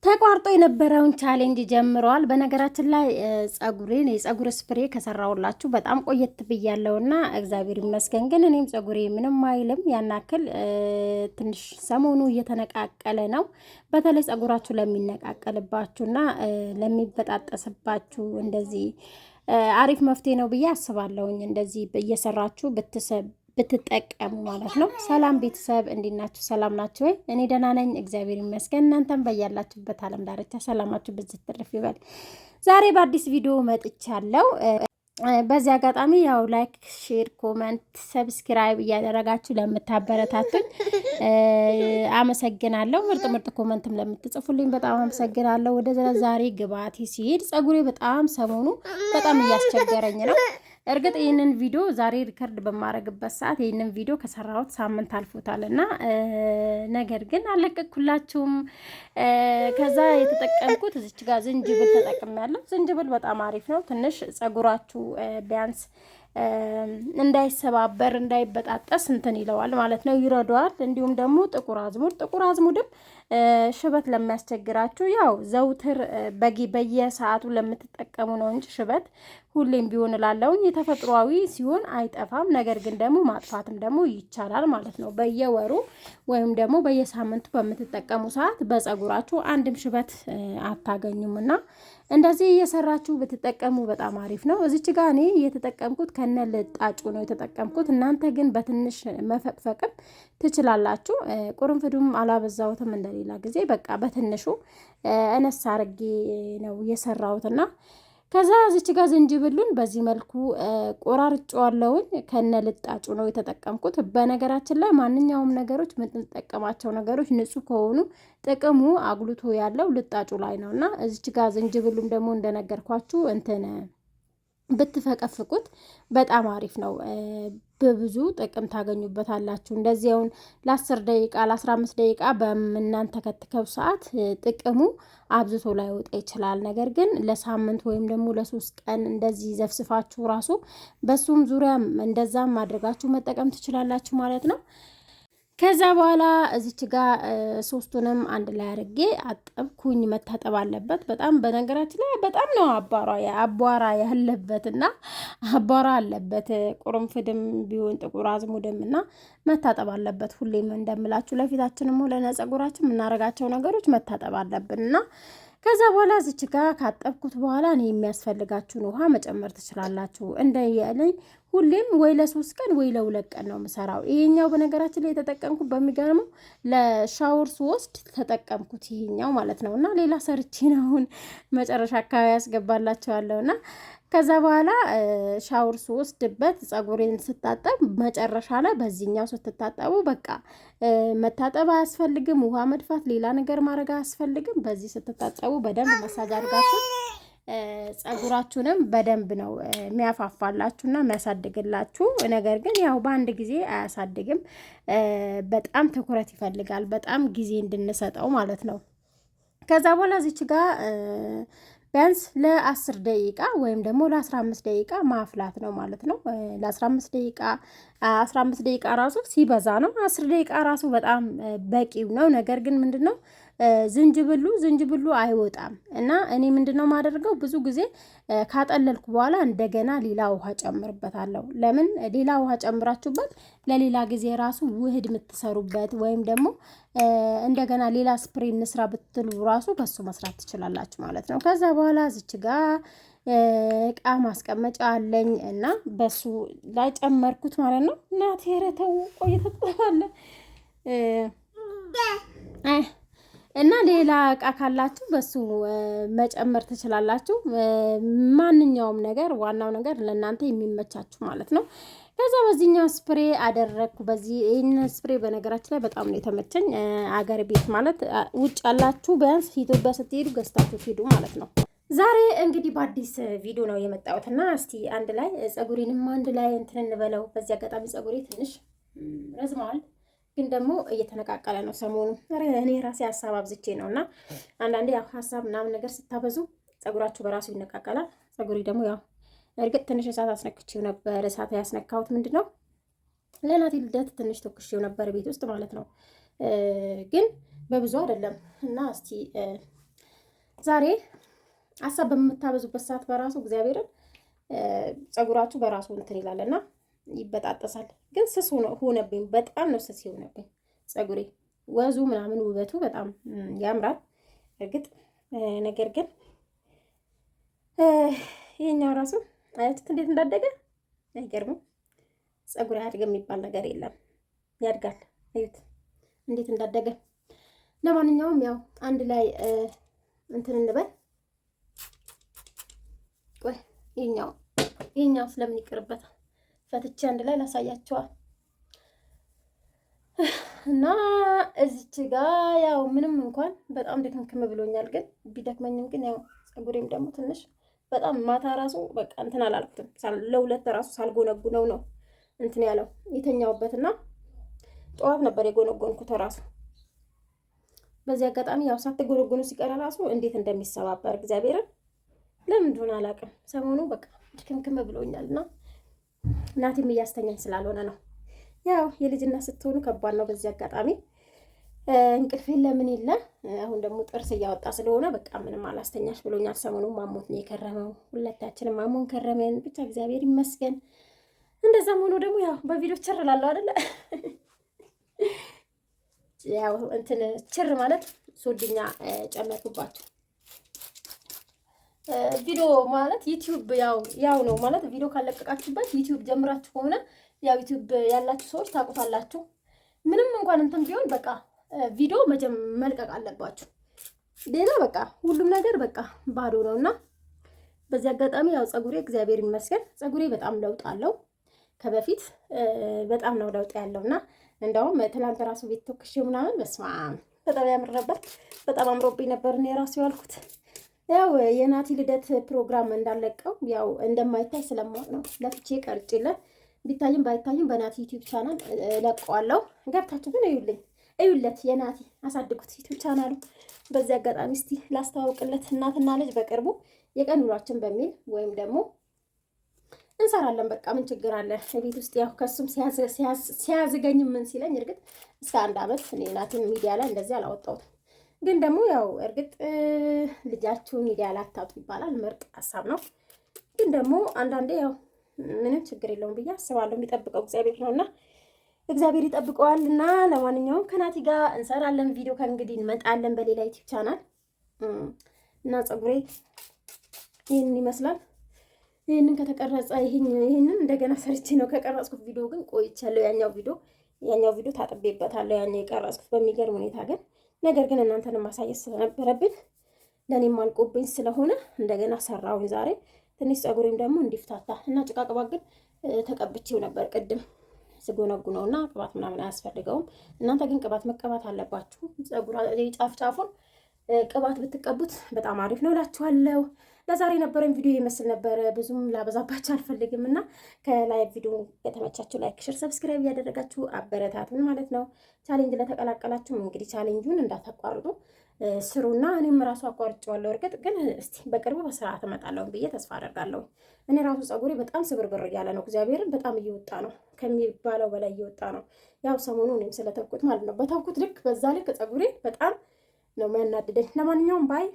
ተቋርጦ የነበረውን ቻሌንጅ ጀምረዋል። በነገራችን ላይ ጸጉሬን የጸጉር ስፕሬ ከሰራውላችሁ በጣም ቆየት ብያለሁና እግዚአብሔር ይመስገን። ግን እኔም ጸጉሬ ምንም አይልም ያናክል ትንሽ ሰሞኑ እየተነቃቀለ ነው። በተለይ ጸጉራችሁ ለሚነቃቀልባችሁና ለሚበጣጠስባችሁ እንደዚህ አሪፍ መፍትሄ ነው ብዬ አስባለሁኝ። እንደዚህ እየሰራችሁ ብትጠቀሙ ማለት ነው። ሰላም ቤተሰብ እንዴት ናችሁ? ሰላም ናችሁ ወይ? እኔ ደህና ነኝ እግዚአብሔር ይመስገን። እናንተም በያላችሁበት ዓለም ዳርቻ ሰላማችሁ ብዝት ትርፍ ይበል። ዛሬ በአዲስ ቪዲዮ መጥቻለሁ። በዚህ አጋጣሚ ያው ላይክ፣ ሼር፣ ኮመንት፣ ሰብስክራይብ እያደረጋችሁ ለምታበረታቱኝ አመሰግናለሁ። ምርጥ ምርጥ ኮመንትም ለምትጽፉልኝ በጣም አመሰግናለሁ። ወደ ዛሬ ግብአቴ ሲሄድ ጸጉሬ በጣም ሰሞኑ በጣም እያስቸገረኝ ነው። እርግጥ ይህንን ቪዲዮ ዛሬ ሪከርድ በማድረግበት ሰዓት ይህንን ቪዲዮ ከሰራሁት ሳምንት አልፎታል እና ነገር ግን አለቀኩላችሁም። ከዛ የተጠቀምኩት እዚች ጋር ዝንጅብል ተጠቅሜያለሁ። ዝንጅብል በጣም አሪፍ ነው። ትንሽ ጸጉራችሁ ቢያንስ እንዳይሰባበር እንዳይበጣጠስ እንትን ይለዋል ማለት ነው፣ ይረዳዋል። እንዲሁም ደግሞ ጥቁር አዝሙድም ሽበት ለሚያስቸግራችሁ ያው ዘውትር በየሰዓቱ ለምትጠቀሙ ነው እንጂ ሽበት ሁሌም ቢሆን እላለሁኝ የተፈጥሯዊ ሲሆን አይጠፋም። ነገር ግን ደግሞ ማጥፋትም ደግሞ ይቻላል ማለት ነው። በየወሩ ወይም ደግሞ በየሳምንቱ በምትጠቀሙ ሰዓት በጸጉራችሁ አንድም ሽበት አታገኙም እና እንደዚህ እየሰራችሁ ብትጠቀሙ በጣም አሪፍ ነው። እዚች ጋር እኔ የተጠቀምኩት ከነ ልጣጩ ነው የተጠቀምኩት። እናንተ ግን በትንሽ መፈቅፈቅም ትችላላችሁ። ቁርንፍዱም አላበዛሁትም እንደሌላ ጊዜ በቃ በትንሹ እነሳ አርጌ ነው የሰራሁትና ከዛ እዚች ጋር ዝንጅብሉን በዚህ መልኩ ቆራርጬዋለሁኝ። ከነ ልጣጩ ነው የተጠቀምኩት። በነገራችን ላይ ማንኛውም ነገሮች የምንጠቀማቸው ነገሮች ንጹህ ከሆኑ ጥቅሙ አጉልቶ ያለው ልጣጩ ላይ ነውና እዚች ጋር ዝንጅብሉም ደግሞ እንደነገርኳችሁ እንትን ብትፈቀፍቁት በጣም አሪፍ ነው። በብዙ ጥቅም ታገኙበታላችሁ። እንደዚህ አሁን ለ10 ደቂቃ ለ15 ደቂቃ በምናንተከትከው ሰዓት ጥቅሙ አብዝቶ ላይ ወጣ ይችላል። ነገር ግን ለሳምንት ወይም ደግሞ ለ3 ቀን እንደዚህ ዘፍስፋችሁ ራሱ በሱም ዙሪያ እንደዛም ማድረጋችሁ መጠቀም ትችላላችሁ ማለት ነው። ከዛ በኋላ እዚች ጋር ሶስቱንም አንድ ላይ አድርጌ አጠብኩኝ። መታጠብ አለበት በጣም በነገራችን ላይ በጣም ነው አቧራ ያለበትና አቧራ አለበት። ቁርንፍድም ቢሆን ጥቁር አዝሙድም እና መታጠብ አለበት። ሁሌም እንደምላችሁ ለፊታችንም ሆነ ለፀጉራችን የምናደርጋቸው ነገሮች መታጠብ አለብንና ከዛ በኋላ እዚች ጋር ካጠብኩት በኋላ እኔ የሚያስፈልጋችሁን ውሃ መጨመር ትችላላችሁ። እንደየለኝ ሁሌም ወይ ለ3 ቀን ወይ ለ2 ቀን ነው የምሰራው። ይሄኛው በነገራችን ላይ የተጠቀምኩት በሚገርመው ለሻወር ስወስድ ተጠቀምኩት ይሄኛው ማለት ነው። እና ሌላ ሰርቼ ነው አሁን መጨረሻ አካባቢ ያስገባላችኋለሁና ከዛ በኋላ ሻወር ስወስድበት ጸጉሬን ስታጠብ መጨረሻ ላይ በዚህኛው ስትታጠቡ በቃ መታጠብ አያስፈልግም። ውሃ መድፋት ሌላ ነገር ማድረግ አያስፈልግም። በዚህ ስትታጠቡ በደንብ መሳጅ አድርጋችሁ ጸጉራችሁንም በደንብ ነው የሚያፋፋላችሁና የሚያሳድግላችሁ። ነገር ግን ያው በአንድ ጊዜ አያሳድግም። በጣም ትኩረት ይፈልጋል። በጣም ጊዜ እንድንሰጠው ማለት ነው። ከዛ በኋላ እዚች ጋር ቢያንስ ለ10 ደቂቃ ወይም ደግሞ ለ15 ደቂቃ ማፍላት ነው ማለት ነው። ለ15 ደቂቃ 15 ደቂቃ ራሱ ሲበዛ ነው። 10 ደቂቃ ራሱ በጣም በቂው ነው። ነገር ግን ምንድነው ዝንጅብሉ አይወጣም እና እኔ ምንድነው ማደርገው ብዙ ጊዜ ካጠለልኩ በኋላ እንደገና ሌላ ውሃ ጨምርበታለሁ። ለምን ሌላ ውሃ ጨምራችሁበት ለሌላ ጊዜ ራሱ ውህድ የምትሰሩበት ወይም ደግሞ እንደገና ሌላ ስፕሬ እንስራ ብትሉ ራሱ በሱ መስራት ትችላላችሁ ማለት ነው። ከዛ በኋላ እዚች ጋር እቃ ማስቀመጫ አለኝ እና በሱ ላይ ጨመርኩት ማለት ነው። እናቴ ረተው ቆይተጣለ እና ሌላ እቃ ካላችሁ በሱ መጨመር ትችላላችሁ። ማንኛውም ነገር ዋናው ነገር ለእናንተ የሚመቻችሁ ማለት ነው። ከዛ በዚህኛው ስፕሬ አደረግኩ። ይህን ስፕሬ በነገራችን ላይ በጣም ነው የተመቸኝ። አገር ቤት ማለት ውጭ ያላችሁ ቢያንስ ኢትዮጵያ ስትሄዱ ገዝታችሁ ሂዱ ማለት ነው። ዛሬ እንግዲህ በአዲስ ቪዲዮ ነው የመጣሁትና እስቲ አንድ ላይ ጸጉሬንም አንድ ላይ እንትን እንበለው። በዚህ አጋጣሚ ጸጉሬ ትንሽ ረዝመዋል ግን ደግሞ እየተነቃቀለ ነው ሰሞኑ። እኔ ራሴ ሀሳብ አብዝቼ ነውና አንዳንዴ ያው ሀሳብ ምናምን ነገር ስታበዙ ጸጉራችሁ በራሱ ይነቃቀላል። ጸጉሬ ደግሞ ያው እርግጥ ትንሽ እሳት አስነክቼው ነበር። እሳት ያስነካሁት ምንድነው ለናቴ ልደት ትንሽ ተኩሼው ነበር ቤት ውስጥ ማለት ነው። ግን በብዙ አይደለም እና እስቲ ዛሬ ሀሳብ በምታበዙበት ሰዓት በራሱ እግዚአብሔርን ፀጉራችሁ በራሱ እንትን ይላልና ይበጣጠሳል። ግን ስስ ሆነብኝ፣ በጣም ነው ስስ ሆነብኝ ፀጉሬ። ወዙ ምናምን ውበቱ በጣም ያምራል እርግጥ። ነገር ግን ይሄኛው ራሱ አያችሁት እንዴት እንዳደገ አይገርምም? ፀጉር አያድግም የሚባል ነገር የለም፣ ያድጋል። እዩት እንዴት እንዳደገ። ለማንኛውም ያው አንድ ላይ እንትን እንበል። ቆይ ይሄኛው ስለምን ይቅርበታል? ፈትቼ አንድ ላይ ላሳያቸዋል። እና እዚች ጋ ያው ምንም እንኳን በጣም ደክምክም ብሎኛል፣ ግን ቢደክመኝም ግን ያው ፀጉሬም ደግሞ ትንሽ በጣም ማታ ራሱ በቃ እንትን አላልኩትም። ለሁለት ራሱ ሳልጎነጉነው ነው እንትን ያለው የተኛውበትና ጠዋት ነበር የጎነጎንኩት ራሱ። በዚህ አጋጣሚ ያው ሳትጎነጎኑ ሲቀር ራሱ እንዴት እንደሚሰባበር እግዚአብሔርን ለምን እንደሆነ አላውቅም። ሰሞኑ በቃ ድክምክም ብሎኛልና እናቴም እያስተኛኝ ስላልሆነ ነው። ያው የልጅነት ስትሆኑ ከባድ ነው። በዚህ አጋጣሚ እንቅልፌን ለምን የለ። አሁን ደግሞ ጥርስ እያወጣ ስለሆነ በቃ ምንም አላስተኛሽ ብሎኛል። ሰሞኑን ማሞት ነው የከረመው። ሁለታችንም ማሞን ከረመን። ብቻ እግዚአብሔር ይመስገን። እንደዛም ሆኖ ደግሞ ያው በቪዲዮ ችር እላለሁ አይደለ? ያው እንትን ችር ማለት ሶድኛ ጨመርኩባቸው። ቪዲዮ ማለት ዩቲዩብ ያው ነው ማለት ቪዲዮ ካለቀቃችሁበት ዩቲዩብ ጀምራችሁ ከሆነ ያው ዩቲዩብ ያላችሁ ሰዎች ታውቁታላችሁ። ምንም እንኳን እንትን ቢሆን በቃ ቪዲዮ መልቀቅ አለባችሁ። ሌላ በቃ ሁሉም ነገር በቃ ባዶ ነውና በዚህ አጋጣሚ ያው ፀጉሬ እግዚአብሔር ይመስገን ፀጉሬ በጣም ለውጥ አለው። ከበፊት በጣም ነው ለውጥ ያለውና እንደውም ትላንት ራሱ ቤት ተኩሼው ምናምን በስመ አብ በጣም ያምር ነበር። በጣም አምሮብኝ ነበር ነው ራሱ ያልኩት። ያው የናቲ ልደት ፕሮግራም እንዳለቀው ያው እንደማይታይ ስለማውቅ ነው ለፍቼ ቀርጬለት። ቢታይም ባይታይም በናቲ ዩቲዩብ ቻናል ለቀዋለሁ። ገብታችሁ ግን እዩለት፣ የናቲ አሳድጉት ዩቲዩብ ቻናሉ። በዚህ አጋጣሚ እስቲ ላስተዋውቅለት። እናትና ልጅ በቅርቡ የቀን ውሏችን በሚል ወይም ደግሞ እንሰራለን። በቃ ምን ችግር አለ? ቤት ውስጥ ያው ከሱም ሲያዝገኝ ምን ሲለኝ እርግጥ እስከ 1 ዓመት እኔ ናቲን ሚዲያ ላይ እንደዚህ አላወጣሁትም። ግን ደግሞ ያው እርግጥ ልጃችሁ ሚዲያ ላይ አታውጡ ይባላል። ምርጥ ሀሳብ ነው። ግን ደግሞ አንዳንዴ ያው ምንም ችግር የለውም ብዬ አስባለሁ። የሚጠብቀው እግዚአብሔር ነውና እግዚአብሔር ይጠብቀዋል። እና ለማንኛውም ከናቲ ጋር እንሰራለን ቪዲዮ። ከእንግዲህ እንመጣለን በሌላ ዩቲዩብ ቻናል እና ፀጉሬ ይህንን ይመስላል። ይህንን ከተቀረጸ ይህንን እንደገና ሰርቼ ነው ከቀረጽኩት። ቪዲዮ ግን ቆይቻለሁ። ያኛው ቪዲዮ ታጥቤበታለሁ። ያኛው የቀረጽኩት በሚገርም ሁኔታ ግን ነገር ግን እናንተንም ማሳየት ስለነበረብኝ ለእኔም አልቆብኝ ስለሆነ እንደገና ሰራሁኝ ዛሬ። ትንሽ ፀጉሬም ደግሞ እንዲፍታታ እና ጭቃ ቅባት ግን ተቀብቼው ነበር ቅድም ስጎነጉነው እና ቅባት ምናምን አያስፈልገውም። እናንተ ግን ቅባት መቀባት አለባችሁ። ፀጉር ጫፉን ቅባት ብትቀቡት በጣም አሪፍ ነው እላችኋለሁ። ለዛሬ ነበረን ቪዲዮ ይመስል ነበረ። ብዙም ላበዛባችሁ አልፈልግም እና ከላይ ቪዲዮ የተመቻችሁ ላይክ፣ ሼር፣ ሰብስክራይብ እያደረጋችሁ አበረታቱን ማለት ነው። ቻሌንጅ ለተቀላቀላችሁም እንግዲህ ቻሌንጁን እንዳታቋርጡ ስሩና እኔም ራሱ አቋርጬዋለሁ። እርግጥ ግን እስቲ በቅርቡ በስርዓት እመጣለሁ ብዬ ተስፋ አደርጋለሁ። እኔ ራሱ ፀጉሬ በጣም ስብርብር እያለ ነው። እግዚአብሔርን በጣም እየወጣ ነው፣ ከሚባለው በላይ እየወጣ ነው። ያው ሰሞኑ እኔም ስለተውኩት ማለት ነው። በተውኩት ልክ በዛ ልክ ፀጉሬ በጣም ነው የሚያናድደኝ። ለማንኛውም ባይ